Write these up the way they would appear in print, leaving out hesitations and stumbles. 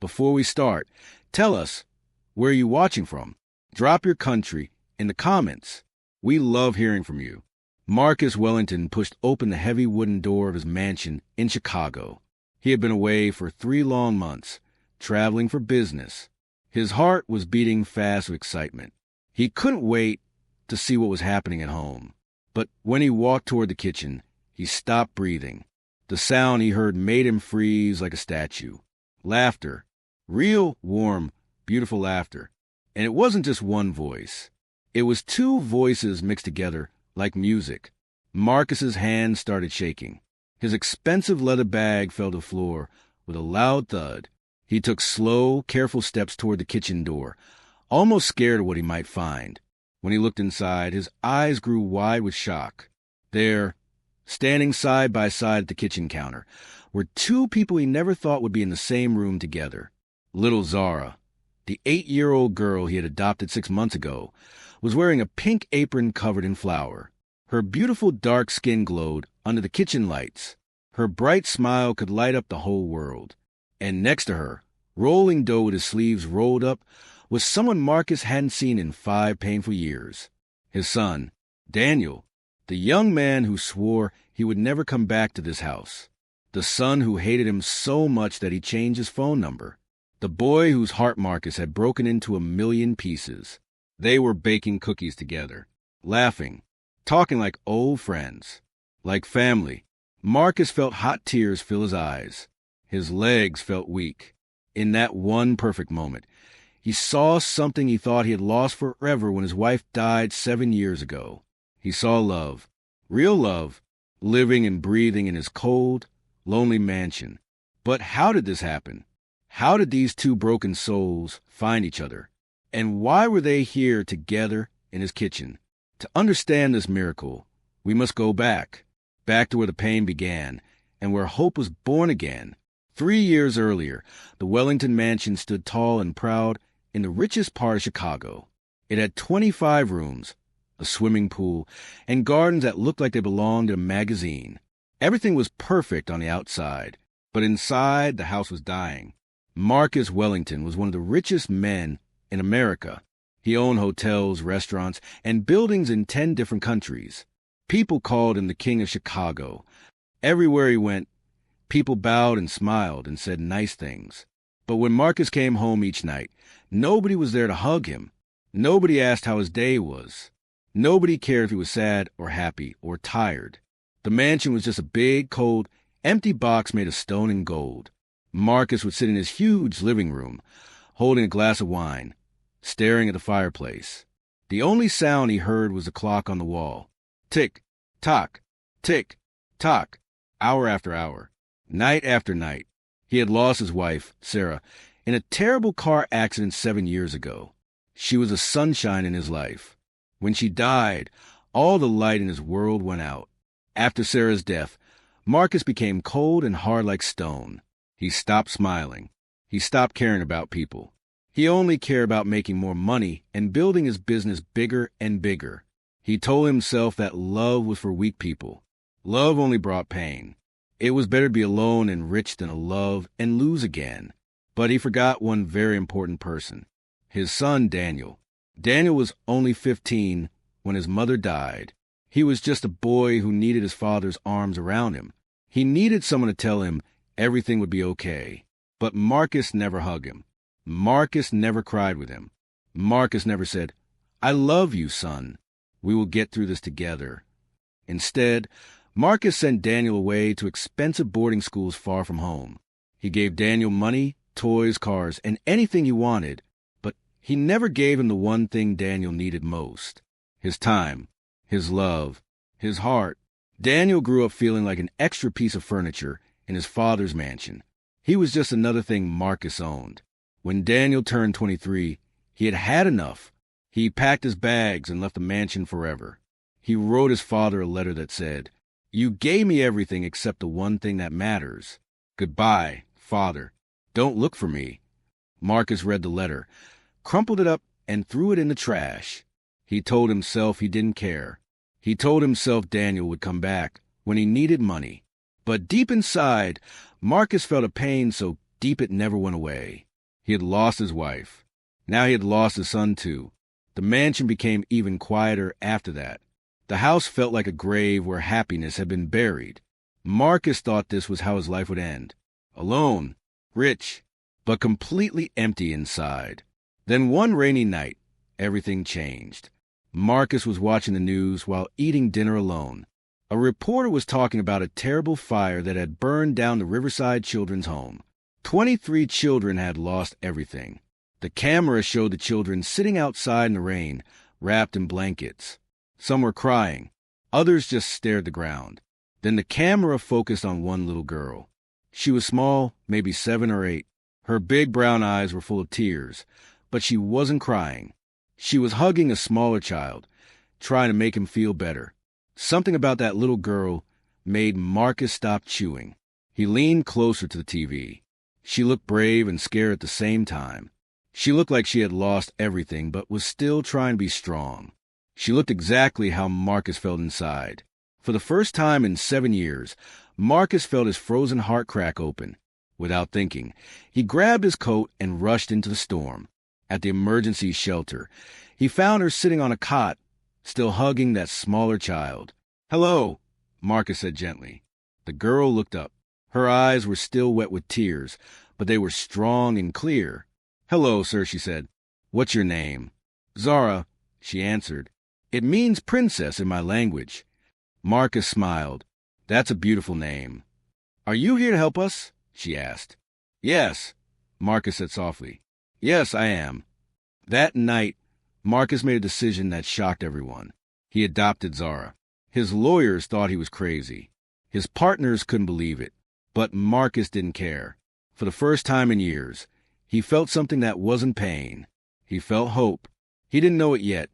Before we start, tell us, where are you watching from? Drop your country in the comments. We love hearing from you. Marcus Wellington pushed open the heavy wooden door of his mansion in Chicago. He had been away for 3 long months, traveling for business. His heart was beating fast with excitement. He couldn't wait to see what was happening at home. But when he walked toward the kitchen, he stopped breathing. The sound he heard made him freeze like a statue. Laughter. Real, warm, beautiful laughter. And it wasn't just one voice. It was 2 voices mixed together like music. Marcus's hand started shaking. His expensive leather bag fell to the floor with a loud thud. He took slow, careful steps toward the kitchen door, almost scared of what he might find. When he looked inside, his eyes grew wide with shock. There, standing side by side at the kitchen counter, were 2 people he never thought would be in the same room together. Little Zara, the 8-year-old girl he had adopted 6 months ago, was wearing a pink apron covered in flour. Her beautiful dark skin glowed under the kitchen lights. Her bright smile could light up the whole world. And next to her, rolling dough with his sleeves rolled up, was someone Marcus hadn't seen in 5 painful years. His son, Daniel, the young man who swore he would never come back to this house. The son who hated him so much that he changed his phone number. The boy whose heart Marcus had broken into 1,000,000 pieces. They were baking cookies together, laughing, talking like old friends, like family. Marcus felt hot tears fill his eyes. His legs felt weak. In that one perfect moment, he saw something he thought he had lost forever when his wife died 7 years ago. He saw love, real love, living and breathing in his cold, lonely mansion. But how did this happen? How did these 2 broken souls find each other? And why were they here together in his kitchen? To understand this miracle, we must go back to where the pain began and where hope was born again. 3 years earlier, the Wellington mansion stood tall and proud in the richest part of Chicago. It had 25 rooms, a swimming pool, and gardens that looked like they belonged in a magazine. Everything was perfect on the outside, but inside the house was dying. Marcus Wellington was one of the richest men in America. He owned hotels, restaurants, and buildings in 10 different countries. People called him the King of Chicago. Everywhere he went, people bowed and smiled and said nice things. But when Marcus came home each night, nobody was there to hug him. Nobody asked how his day was. Nobody cared if he was sad or happy or tired. The mansion was just a big, cold, empty box made of stone and gold. Marcus would sit in his huge living room, holding a glass of wine, staring at the fireplace. The only sound he heard was the clock on the wall. Tick, tock, tick, tock, hour after hour, night after night. He had lost his wife, Zara, in a terrible car accident 7 years ago. She was a sunshine in his life. When she died, all the light in his world went out. After Zara's death, Marcus became cold and hard like stone. He stopped smiling. He stopped caring about people. He only cared about making more money and building his business bigger and bigger. He told himself that love was for weak people. Love only brought pain. It was better to be alone and rich than to love and lose again. But he forgot one very important person. His son, Daniel. Daniel was only 15 when his mother died. He was just a boy who needed his father's arms around him. He needed someone to tell him everything would be okay. But Marcus never hugged him. Marcus never cried with him. Marcus never said, "I love you, son. We will get through this together." Instead, Marcus sent Daniel away to expensive boarding schools far from home. He gave Daniel money, toys, cars, and anything he wanted, but he never gave him the one thing Daniel needed most: his time, his love, his heart. Daniel grew up feeling like an extra piece of furniture in his father's mansion. He was just another thing Marcus owned. When Daniel turned 23, he had had enough. He packed his bags and left the mansion forever. He wrote his father a letter that said, "You gave me everything except the one thing that matters. Goodbye, Father. Don't look for me." Marcus read the letter, crumpled it up, and threw it in the trash. He told himself he didn't care. He told himself Daniel would come back when he needed money. But deep inside, Marcus felt a pain so deep it never went away. He had lost his wife. Now he had lost his son, too. The mansion became even quieter after that. The house felt like a grave where happiness had been buried. Marcus thought this was how his life would end. Alone, rich, but completely empty inside. Then one rainy night, everything changed. Marcus was watching the news while eating dinner alone. A reporter was talking about a terrible fire that had burned down the Riverside Children's Home. 23 children had lost everything. The camera showed the children sitting outside in the rain, wrapped in blankets. Some were crying. Others just stared at the ground. Then the camera focused on one little girl. She was small, maybe 7 or 8. Her big brown eyes were full of tears, but she wasn't crying. She was hugging a smaller child, trying to make him feel better. Something about that little girl made Marcus stop chewing. He leaned closer to the TV. She looked brave and scared at the same time. She looked like she had lost everything, but was still trying to be strong. She looked exactly how Marcus felt inside. For the first time in 7 years, Marcus felt his frozen heart crack open. Without thinking, he grabbed his coat and rushed into the storm. At the emergency shelter, he found her sitting on a cot, still hugging that smaller child. "Hello," Marcus said gently. The girl looked up. Her eyes were still wet with tears, but they were strong and clear. "Hello, sir," she said. "What's your name?" "Zara," she answered. "It means princess in my language." Marcus smiled. "That's a beautiful name." "Are you here to help us?" she asked. "Yes," Marcus said softly. "Yes, I am." That night, Marcus made a decision that shocked everyone. He adopted Zara. His lawyers thought he was crazy. His partners couldn't believe it. But Marcus didn't care. For the first time in years, he felt something that wasn't pain. He felt hope. He didn't know it yet,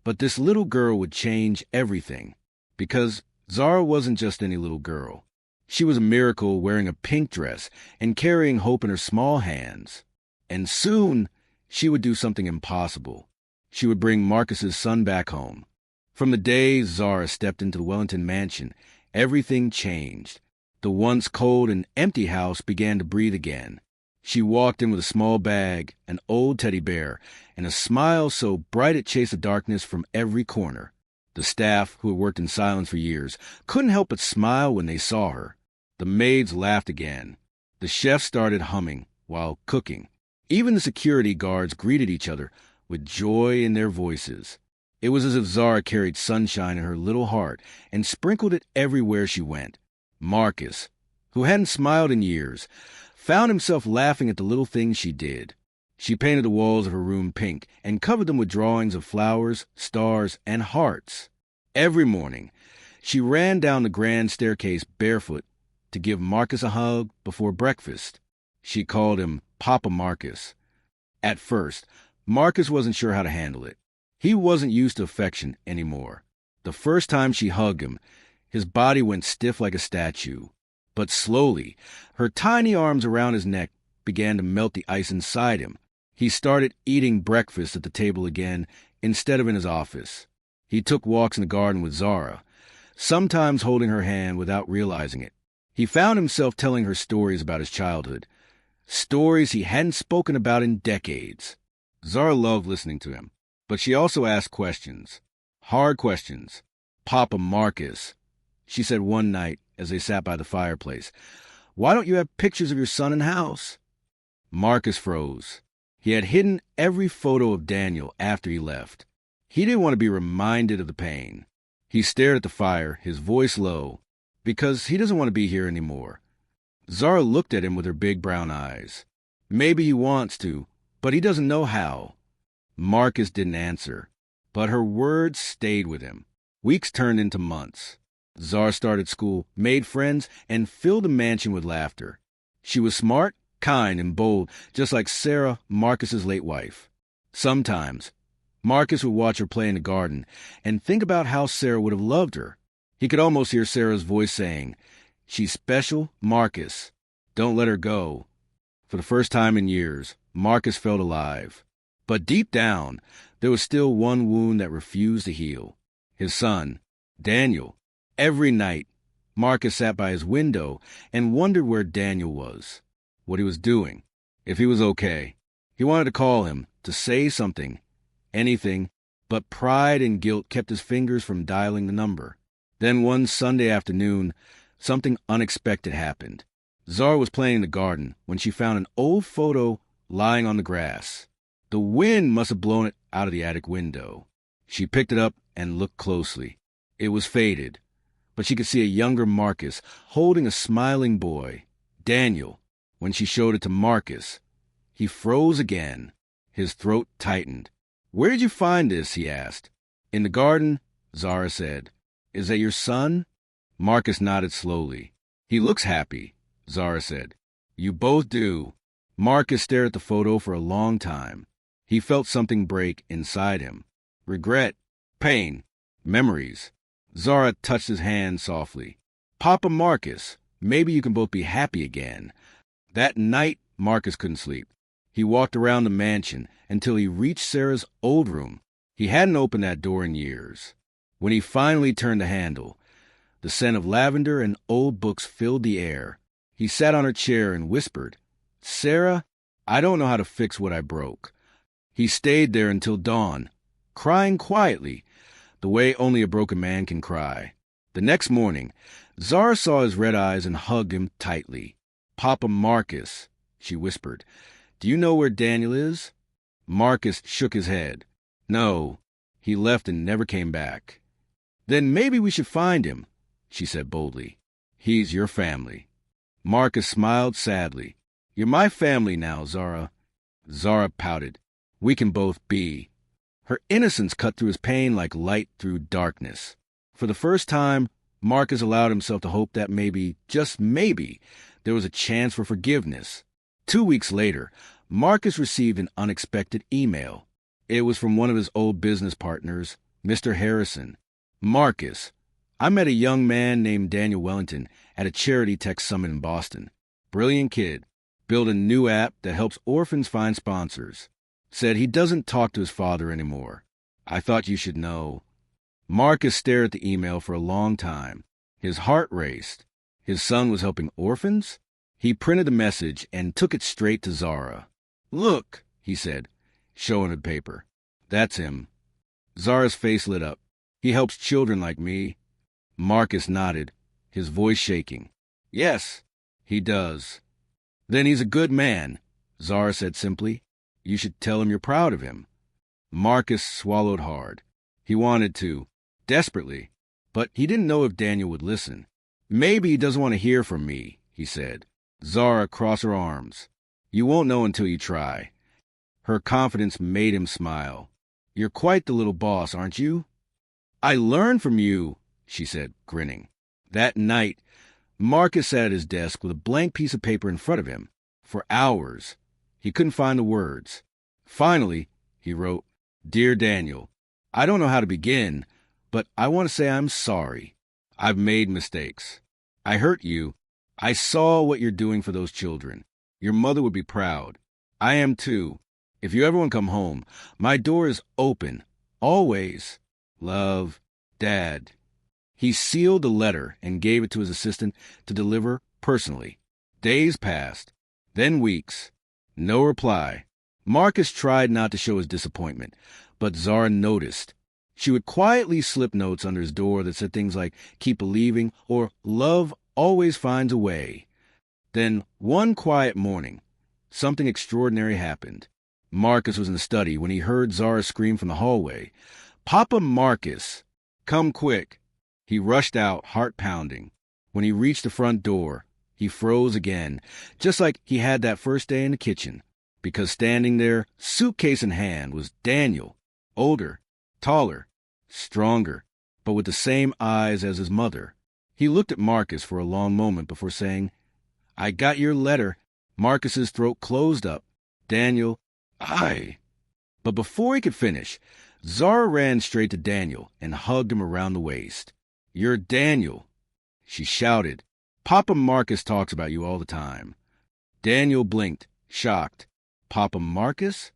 but this little girl would change everything. Because Zara wasn't just any little girl. She was a miracle wearing a pink dress and carrying hope in her small hands. And soon, she would do something impossible. She would bring Marcus's son back home. From the day Zara stepped into the Wellington mansion, everything changed. The once cold and empty house began to breathe again. She walked in with a small bag, an old teddy bear, and a smile so bright it chased the darkness from every corner. The staff, who had worked in silence for years, couldn't help but smile when they saw her. The maids laughed again. The chefs started humming while cooking. Even the security guards greeted each other with joy in their voices. It was as if Zara carried sunshine in her little heart and sprinkled it everywhere she went. Marcus, who hadn't smiled in years, found himself laughing at the little things she did. She painted the walls of her room pink and covered them with drawings of flowers, stars, and hearts. Every morning, she ran down the grand staircase barefoot to give Marcus a hug before breakfast. She called him Papa Marcus. At first, Marcus wasn't sure how to handle it. He wasn't used to affection anymore. The first time she hugged him, his body went stiff like a statue. But slowly, her tiny arms around his neck began to melt the ice inside him. He started eating breakfast at the table again instead of in his office. He took walks in the garden with Zara, sometimes holding her hand without realizing it. He found himself telling her stories about his childhood, stories he hadn't spoken about in decades. Zara loved listening to him, but she also asked questions, hard questions. "Papa Marcus," she said one night as they sat by the fireplace, "why don't you have pictures of your son and house?" Marcus froze. He had hidden every photo of Daniel after he left. He didn't want to be reminded of the pain. He stared at the fire, his voice low, because he doesn't want to be here anymore. Zara looked at him with her big brown eyes. Maybe he wants to, but he doesn't know how. Marcus didn't answer, but her words stayed with him. Weeks turned into months. Zara started school, made friends, and filled the mansion with laughter. She was smart, kind, and bold, just like Sarah, Marcus's late wife. Sometimes, Marcus would watch her play in the garden and think about how Sarah would have loved her. He could almost hear Sarah's voice saying, "She's special, Marcus. Don't let her go." For the first time in years, Marcus felt alive. But deep down, there was still one wound that refused to heal. His son, Daniel. Every night, Marcus sat by his window and wondered where Daniel was, what he was doing, if he was okay. He wanted to call him, to say something, anything, but pride and guilt kept his fingers from dialing the number. Then one Sunday afternoon, something unexpected happened. Zara was playing in the garden when she found an old photo lying on the grass. The wind must have blown it out of the attic window. She picked it up and looked closely. It was faded, but she could see a younger Marcus holding a smiling boy, Daniel. When she showed it to Marcus, he froze again. His throat tightened. "Where did you find this?" he asked. "In the garden," Zara said. "Is that your son?" Marcus nodded slowly. "He looks happy," Zara said. "You both do." Marcus stared at the photo for a long time. He felt something break inside him. Regret, pain, memories. Zara touched his hand softly. "Papa Marcus, maybe you can both be happy again." That night, Marcus couldn't sleep. He walked around the mansion until he reached Sarah's old room. He hadn't opened that door in years. When he finally turned the handle, the scent of lavender and old books filled the air. He sat on her chair and whispered, "Sarah, I don't know how to fix what I broke." He stayed there until dawn, crying quietly, the way only a broken man can cry. The next morning, Zara saw his red eyes and hugged him tightly. "Papa Marcus," she whispered, "do you know where Daniel is?" Marcus shook his head. "No, he left and never came back." "Then maybe we should find him," she said boldly. "He's your family." Marcus smiled sadly. "You're my family now, Zara." Zara pouted. "We can both be." Her innocence cut through his pain like light through darkness. For the first time, Marcus allowed himself to hope that maybe, just maybe, there was a chance for forgiveness. 2 weeks later, Marcus received an unexpected email. It was from one of his old business partners, Mr. Harrison. "Marcus, I met a young man named Daniel Wellington at a charity tech summit in Boston. Brilliant kid. Built a new app that helps orphans find sponsors. Said he doesn't talk to his father anymore. I thought you should know." Marcus stared at the email for a long time. His heart raced. His son was helping orphans? He printed the message and took it straight to Zara. "Look," he said, showing the paper. "That's him." Zara's face lit up. "He helps children like me." Marcus nodded, his voice shaking. "Yes, he does." "Then he's a good man," Zara said simply. "You should tell him you're proud of him." Marcus swallowed hard. He wanted to, desperately, but he didn't know if Daniel would listen. "Maybe he doesn't want to hear from me," he said. Zara crossed her arms. "You won't know until you try." Her confidence made him smile. "You're quite the little boss, aren't you?" "I learned from you," she said, grinning. That night, Marcus sat at his desk with a blank piece of paper in front of him. For hours, he couldn't find the words. Finally, he wrote, "Dear Daniel, I don't know how to begin, but I want to say I'm sorry. I've made mistakes. I hurt you. I saw what you're doing for those children. Your mother would be proud. I am too. If you ever want to come home, my door is open. Always. Love, Dad." He sealed the letter and gave it to his assistant to deliver personally. Days passed, then weeks. No reply. Marcus tried not to show his disappointment, but Zara noticed. She would quietly slip notes under his door that said things like, "Keep believing," or "Love always finds a way." Then, one quiet morning, something extraordinary happened. Marcus was in the study when he heard Zara scream from the hallway, "Papa Marcus, come quick." He rushed out, heart pounding. When he reached the front door, he froze again, just like he had that first day in the kitchen, because standing there, suitcase in hand, was Daniel, older, taller, stronger, but with the same eyes as his mother. He looked at Marcus for a long moment before saying, "I got your letter." Marcus's throat closed up. "Daniel, I..." But before he could finish, Zara ran straight to Daniel and hugged him around the waist. "You're Daniel," she shouted. "Papa Marcus talks about you all the time." Daniel blinked, shocked. "Papa Marcus?"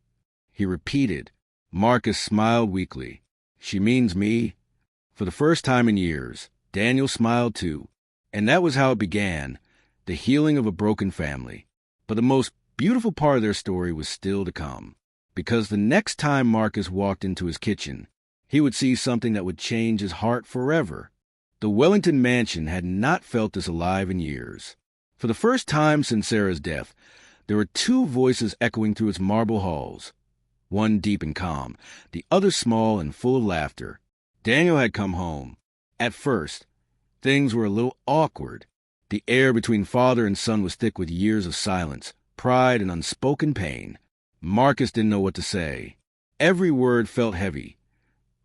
He repeated. Marcus smiled weakly. "She means me." For the first time in years, Daniel smiled too. And that was how it began, the healing of a broken family. But the most beautiful part of their story was still to come, because the next time Marcus walked into his kitchen, he would see something that would change his heart forever. The Wellington mansion had not felt this alive in years. For the first time since Zara's death, there were two voices echoing through its marble halls, one deep and calm, the other small and full of laughter. Daniel had come home. At first, things were a little awkward. The air between father and son was thick with years of silence, pride, and unspoken pain. Marcus didn't know what to say. Every word felt heavy,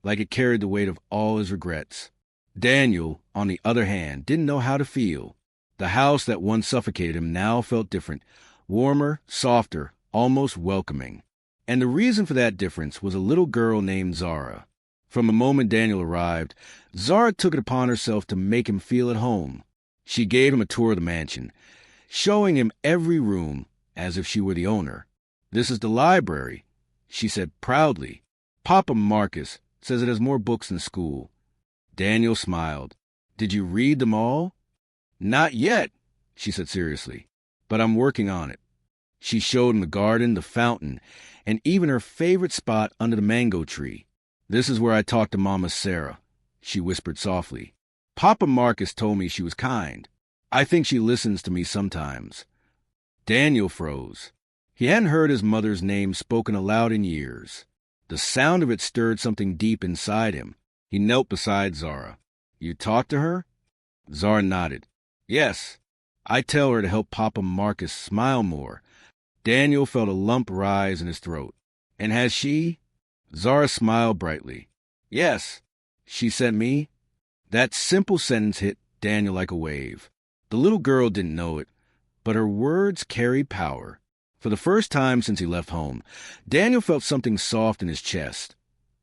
like it carried the weight of all his regrets. Daniel, on the other hand, didn't know how to feel. The house that once suffocated him now felt different, warmer, softer, almost welcoming. And the reason for that difference was a little girl named Zara. From the moment Daniel arrived, Zara took it upon herself to make him feel at home. She gave him a tour of the mansion, showing him every room as if she were the owner. "This is the library," she said proudly. "Papa Marcus says it has more books than school." Daniel smiled. "Did you read them all?" "Not yet," she said seriously, "but I'm working on it." She showed him the garden, the fountain, and even her favorite spot under the mango tree. "This is where I talk to Mama Sarah," she whispered softly. "Papa Marcus told me she was kind. I think she listens to me sometimes." Daniel froze. He hadn't heard his mother's name spoken aloud in years. The sound of it stirred something deep inside him. He knelt beside Zara. "You talk to her?" Zara nodded. "Yes. I tell her to help Papa Marcus smile more." Daniel felt a lump rise in his throat. "And has she?" Zara smiled brightly. "Yes. She sent me." That simple sentence hit Daniel like a wave. The little girl didn't know it, but her words carried power. For the first time since he left home, Daniel felt something soft in his chest,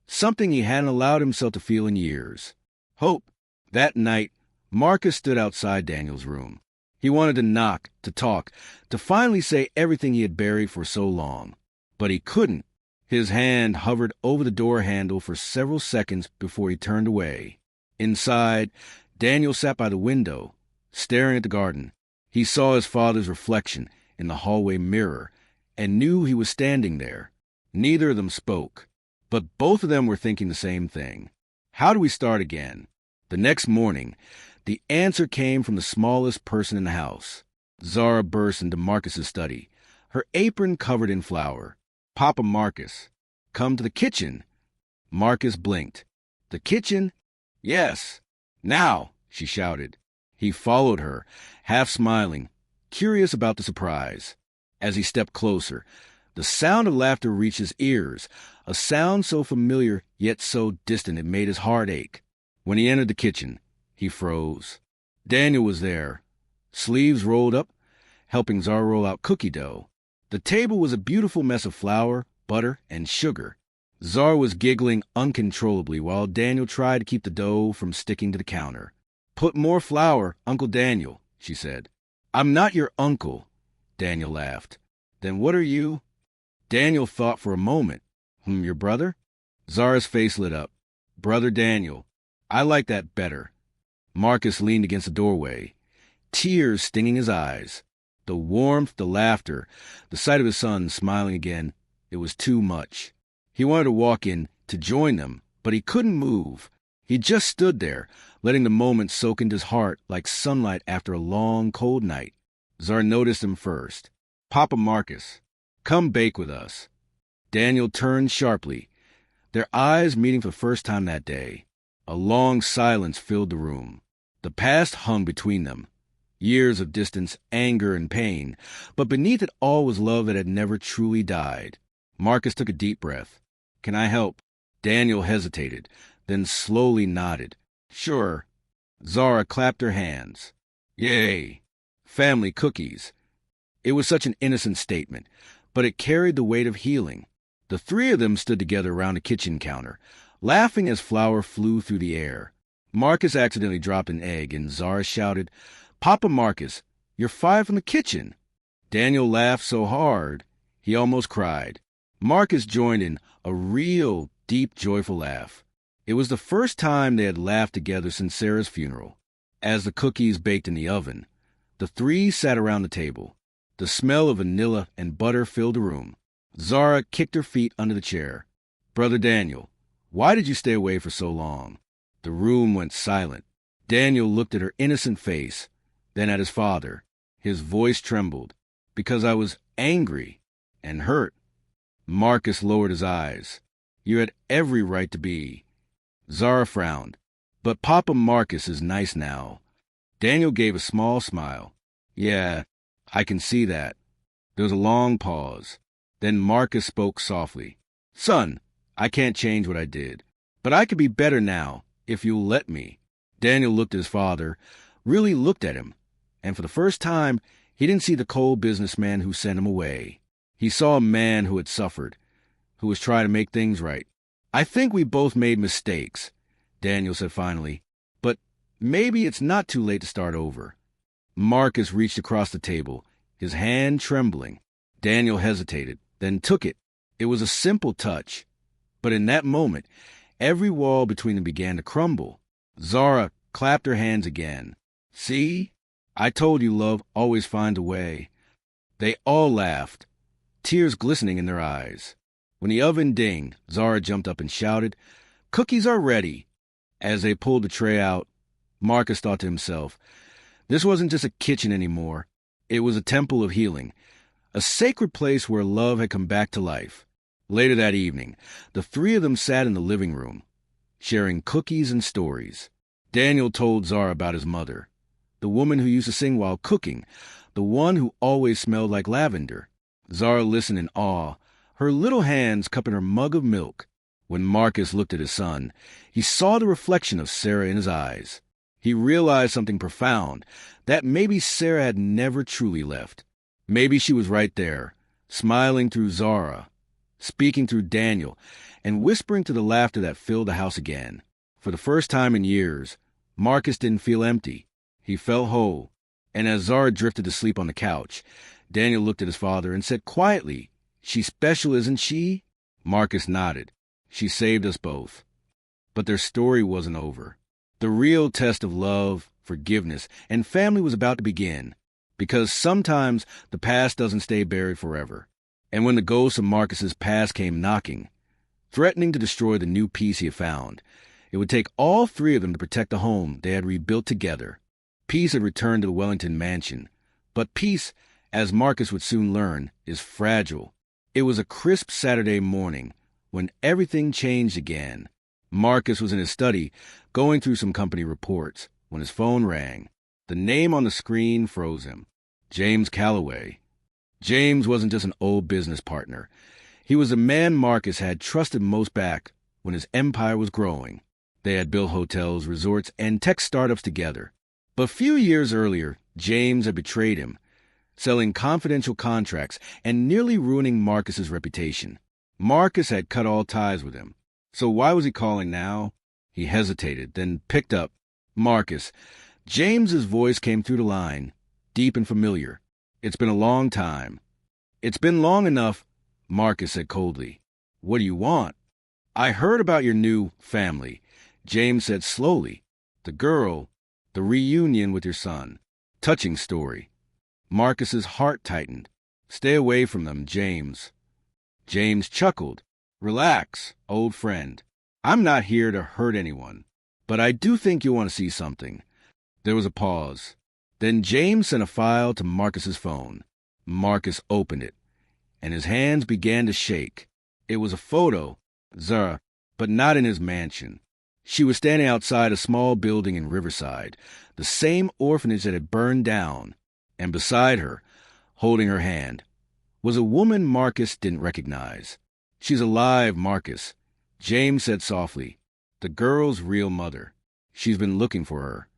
something he hadn't allowed himself to feel in years. Hope. That night, Marcus stood outside Daniel's room. He wanted to knock, to talk, to finally say everything he had buried for so long. But he couldn't. His hand hovered over the door handle for several seconds before he turned away. Inside, Daniel sat by the window, staring at the garden. He saw his father's reflection in the hallway mirror and knew he was standing there. Neither of them spoke, but both of them were thinking the same thing. How do we start again? The next morning, the answer came from the smallest person in the house. Zara burst into Marcus's study, her apron covered in flour. "Papa Marcus, come to the kitchen." Marcus blinked. "The kitchen?" "Yes. Now," she shouted. He followed her, half smiling, curious about the surprise. As he stepped closer, the sound of laughter reached his ears, a sound so familiar yet so distant it made his heart ache. When he entered the kitchen, he froze. Daniel was there, sleeves rolled up, helping Zara roll out cookie dough. The table was a beautiful mess of flour, butter, and sugar. Zara was giggling uncontrollably while Daniel tried to keep the dough from sticking to the counter. "Put more flour, Uncle Daniel," she said. "I'm not your uncle," Daniel laughed. "Then what are you?" Daniel thought for a moment. Your brother?" Zara's face lit up. "Brother Daniel. I like that better." Marcus leaned against the doorway, tears stinging his eyes. The warmth, the laughter, the sight of his son smiling again, it was too much. He wanted to walk in, to join them, but he couldn't move. He just stood there, letting the moment soak into his heart like sunlight after a long, cold night. Zara noticed him first. "Papa Marcus, come bake with us." Daniel turned sharply, their eyes meeting for the first time that day. A long silence filled the room. The past hung between them. Years of distance, anger, and pain, but beneath it all was love that had never truly died. Marcus took a deep breath. "Can I help?" Daniel hesitated, then slowly nodded. "Sure." Zara clapped her hands. "Yay! Family cookies." It was such an innocent statement, but it carried the weight of healing. The three of them stood together around the kitchen counter, laughing as flour flew through the air. Marcus accidentally dropped an egg, and Zara shouted, "Papa Marcus, you're fired from the kitchen." Daniel laughed so hard, he almost cried. Marcus joined in, a real, deep, joyful laugh. It was the first time they had laughed together since Sarah's funeral. As the cookies baked in the oven, the three sat around the table. The smell of vanilla and butter filled the room. Zara kicked her feet under the chair. "Brother Daniel, why did you stay away for so long?" The room went silent. Daniel looked at her innocent face, then at his father. His voice trembled. "Because I was angry and hurt." Marcus lowered his eyes. "You had every right to be." Zara frowned. "But Papa Marcus is nice now." Daniel gave a small smile. "Yeah, I can see that." There was a long pause. Then Marcus spoke softly. "Son, I can't change what I did, but I could be better now, if you'll let me." Daniel looked at his father, really looked at him, and for the first time, he didn't see the cold businessman who sent him away. He saw a man who had suffered, who was trying to make things right. "I think we both made mistakes," Daniel said finally, "but maybe it's not too late to start over." Marcus reached across the table, his hand trembling. Daniel hesitated, then took it. It was a simple touch, but in that moment, every wall between them began to crumble. Zara clapped her hands again. "See? I told you love always finds a way." They all laughed, tears glistening in their eyes. When the oven dinged, Zara jumped up and shouted, "Cookies are ready." As they pulled the tray out, Marcus thought to himself, this wasn't just a kitchen anymore. It was a temple of healing, a sacred place where love had come back to life. Later that evening, the three of them sat in the living room, sharing cookies and stories. Daniel told Zara about his mother, the woman who used to sing while cooking, the one who always smelled like lavender. Zara listened in awe, her little hands cupping her mug of milk. When Marcus looked at his son, he saw the reflection of Sarah in his eyes. He realized something profound, that maybe Sarah had never truly left. Maybe she was right there, smiling through Zara, speaking through Daniel, and whispering to the laughter that filled the house again. For the first time in years, Marcus didn't feel empty. He felt whole. And as Zara drifted to sleep on the couch, Daniel looked at his father and said quietly, "She's special, isn't she?" Marcus nodded. "She saved us both." But their story wasn't over. The real test of love, forgiveness, and family was about to begin. Because sometimes the past doesn't stay buried forever. And when the ghost of Marcus's past came knocking, threatening to destroy the new peace he had found, it would take all three of them to protect the home they had rebuilt together. Peace had returned to the Wellington mansion. But peace, as Marcus would soon learn, is fragile. It was a crisp Saturday morning when everything changed again. Marcus was in his study, going through some company reports, when his phone rang. The name on the screen froze him. James Calloway. James wasn't just an old business partner. He was the man Marcus had trusted most back when his empire was growing. They had built hotels, resorts, and tech startups together. But a few years earlier, James had betrayed him, selling confidential contracts and nearly ruining Marcus's reputation. Marcus had cut all ties with him. So why was he calling now? He hesitated, then picked up. "Marcus." James's voice came through the line, deep and familiar. "It's been a long time." "It's been long enough," Marcus said coldly. "What do you want?" "I heard about your new family," James said slowly. "The girl, the reunion with your son. Touching story." Marcus's heart tightened. "Stay away from them, James." James chuckled. "Relax, old friend. I'm not here to hurt anyone, but I do think you'll want to see something." There was a pause. Then James sent a file to Marcus's phone. Marcus opened it, and his hands began to shake. It was a photo, Zara, but not in his mansion. She was standing outside a small building in Riverside, the same orphanage that had burned down, and beside her, holding her hand, was a woman Marcus didn't recognize. "She's alive, Marcus," James said softly. "The girl's real mother. She's been looking for her."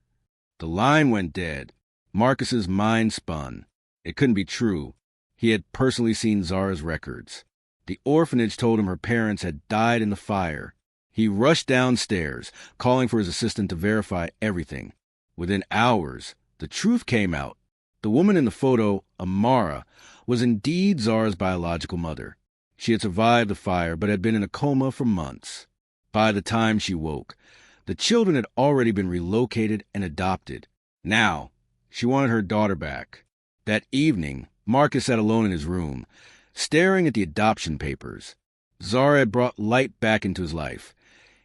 The line went dead. Marcus's mind spun. It couldn't be true. He had personally seen Zara's records. The orphanage told him her parents had died in the fire. He rushed downstairs, calling for his assistant to verify everything. Within hours, the truth came out. The woman in the photo, Amara, was indeed Zara's biological mother. She had survived the fire but had been in a coma for months. By the time she woke, the children had already been relocated and adopted. Now, she wanted her daughter back. That evening, Marcus sat alone in his room, staring at the adoption papers. Zara had brought light back into his life,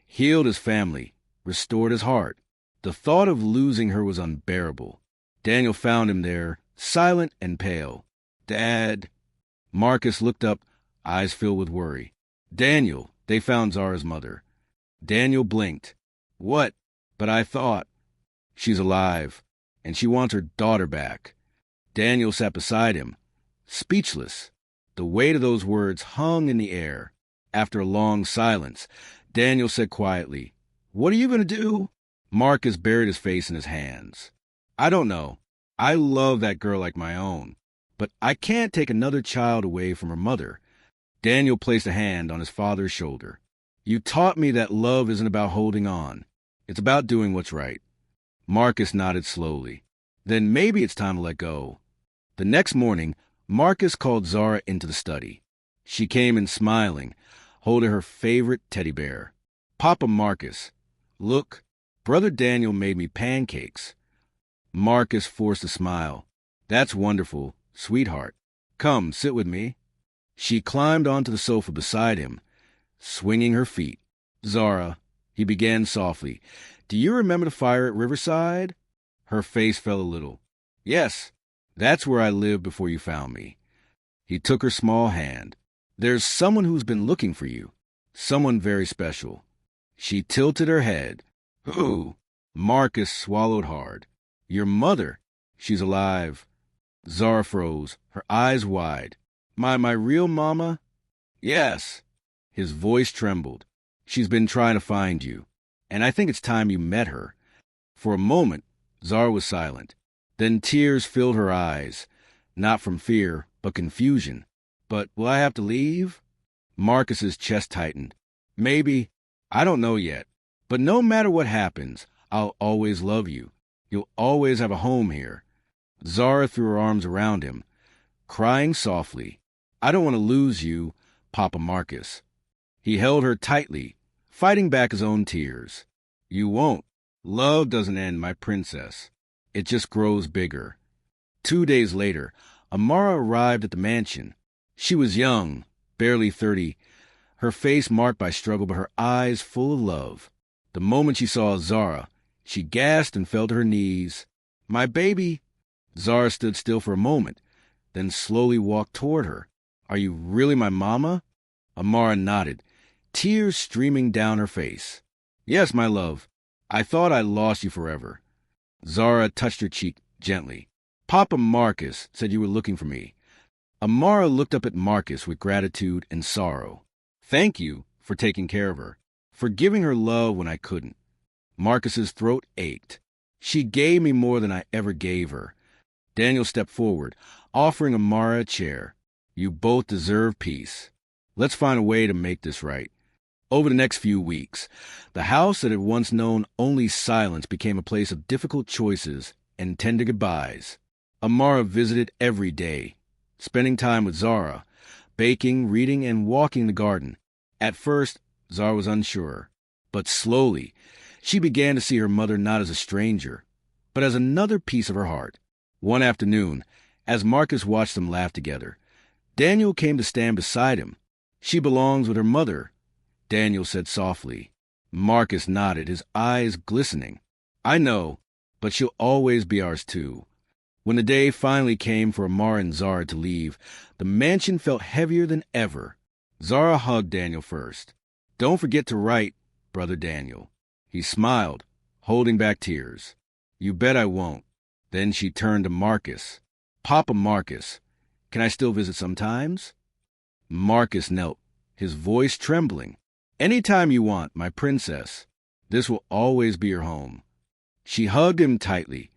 healed his family, restored his heart. The thought of losing her was unbearable. Daniel found him there, silent and pale. "Dad." Marcus looked up, eyes filled with worry. "Daniel, they found Zara's mother." Daniel blinked. "What? But I thought—" "She's alive, and she wants her daughter back." Daniel sat beside him, speechless. The weight of those words hung in the air. After a long silence, Daniel said quietly, "What are you going to do?" Marcus buried his face in his hands. "I don't know. I love that girl like my own. But I can't take another child away from her mother." Daniel placed a hand on his father's shoulder. "You taught me that love isn't about holding on. It's about doing what's right." Marcus nodded slowly. "Then maybe it's time to let go." The next morning, Marcus called Zara into the study. She came in smiling, holding her favorite teddy bear. "Papa Marcus, look, Brother Daniel made me pancakes." Marcus forced a smile. "That's wonderful, sweetheart. Come, sit with me." She climbed onto the sofa beside him, swinging her feet. "Zara," he began softly, "do you remember the fire at Riverside?" Her face fell a little. "Yes, that's where I lived before you found me." He took her small hand. "There's someone who's been looking for you. Someone very special." She tilted her head. "Who?" Marcus swallowed hard. "Your mother. She's alive." Zara froze, her eyes wide. My real mama?" "Yes." His voice trembled. "She's been trying to find you, and I think it's time you met her." For a moment, Zara was silent. Then tears filled her eyes, not from fear, but confusion. "But will I have to leave?" Marcus's chest tightened. "Maybe. I don't know yet. But no matter what happens, I'll always love you. You'll always have a home here." Zara threw her arms around him, crying softly. "I don't want to lose you, Papa Marcus." He held her tightly, fighting back his own tears. "You won't. Love doesn't end, my princess. It just grows bigger." 2 days later, Amara arrived at the mansion. She was young, barely 30, her face marked by struggle but her eyes full of love. The moment she saw Zara, she gasped and fell to her knees. "My baby!" Zara stood still for a moment, then slowly walked toward her. "Are you really my mama?" Amara nodded, tears streaming down her face. "Yes, my love. I thought I lost you forever." Zara touched her cheek gently. "Papa Marcus said you were looking for me." Amara looked up at Marcus with gratitude and sorrow. "Thank you for taking care of her, for giving her love when I couldn't." Marcus's throat ached. "She gave me more than I ever gave her." Daniel stepped forward, offering Amara a chair. "You both deserve peace. Let's find a way to make this right." Over the next few weeks, the house that had once known only silence became a place of difficult choices and tender goodbyes. Amara visited every day, spending time with Zara, baking, reading, and walking the garden. At first, Zara was unsure, but slowly, she began to see her mother not as a stranger, but as another piece of her heart. One afternoon, as Marcus watched them laugh together, Daniel came to stand beside him. "She belongs with her mother," Daniel said softly. Marcus nodded, his eyes glistening. "I know, but she'll always be ours too." When the day finally came for Amara and Zara to leave, the mansion felt heavier than ever. Zara hugged Daniel first. "Don't forget to write, Brother Daniel." He smiled, holding back tears. "You bet I won't." Then she turned to Marcus. "Papa Marcus, can I still visit sometimes?" Marcus knelt, his voice trembling. "Anytime you want, my princess. This will always be your home." She hugged him tightly,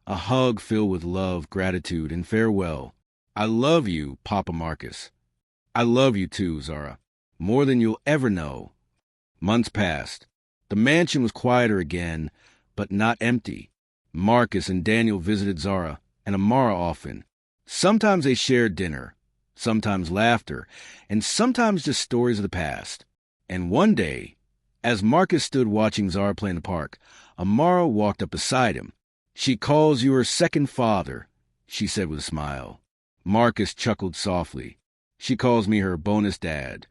a hug filled with love, gratitude, and farewell. "I love you, Papa Marcus." "I love you too, Zara, more than you'll ever know." Months passed. The mansion was quieter again, but not empty. Marcus and Daniel visited Zara and Amara often. Sometimes they shared dinner, sometimes laughter, and sometimes just stories of the past. And one day, as Marcus stood watching Zara play in the park, Amara walked up beside him. "She calls you her second father," she said with a smile. Marcus chuckled softly. She calls me her bonus dad.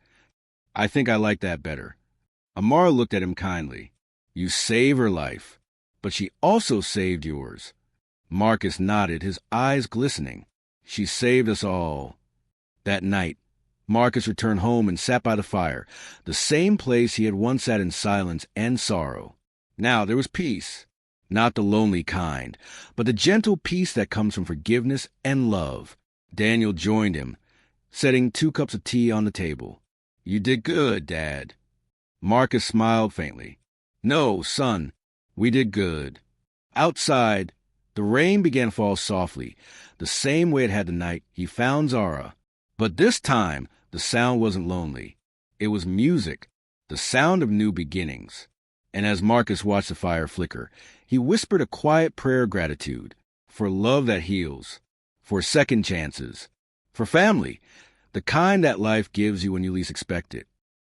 I think I like that better. Amara looked at him kindly. You saved her life, but she also saved yours. Marcus nodded, his eyes glistening. She saved us all. That night, Marcus returned home and sat by the fire, the same place he had once sat in silence and sorrow. Now there was peace, not the lonely kind, but the gentle peace that comes from forgiveness and love. Daniel joined him, setting 2 cups of tea on the table. You did good, Dad. Marcus smiled faintly. No, son, we did good. Outside, the rain began to fall softly, the same way it had the night he found Zara. But this time, the sound wasn't lonely. It was music, the sound of new beginnings. And as Marcus watched the fire flicker, he whispered a quiet prayer of gratitude for love that heals, for second chances, for family, the kind that life gives you when you least expect it.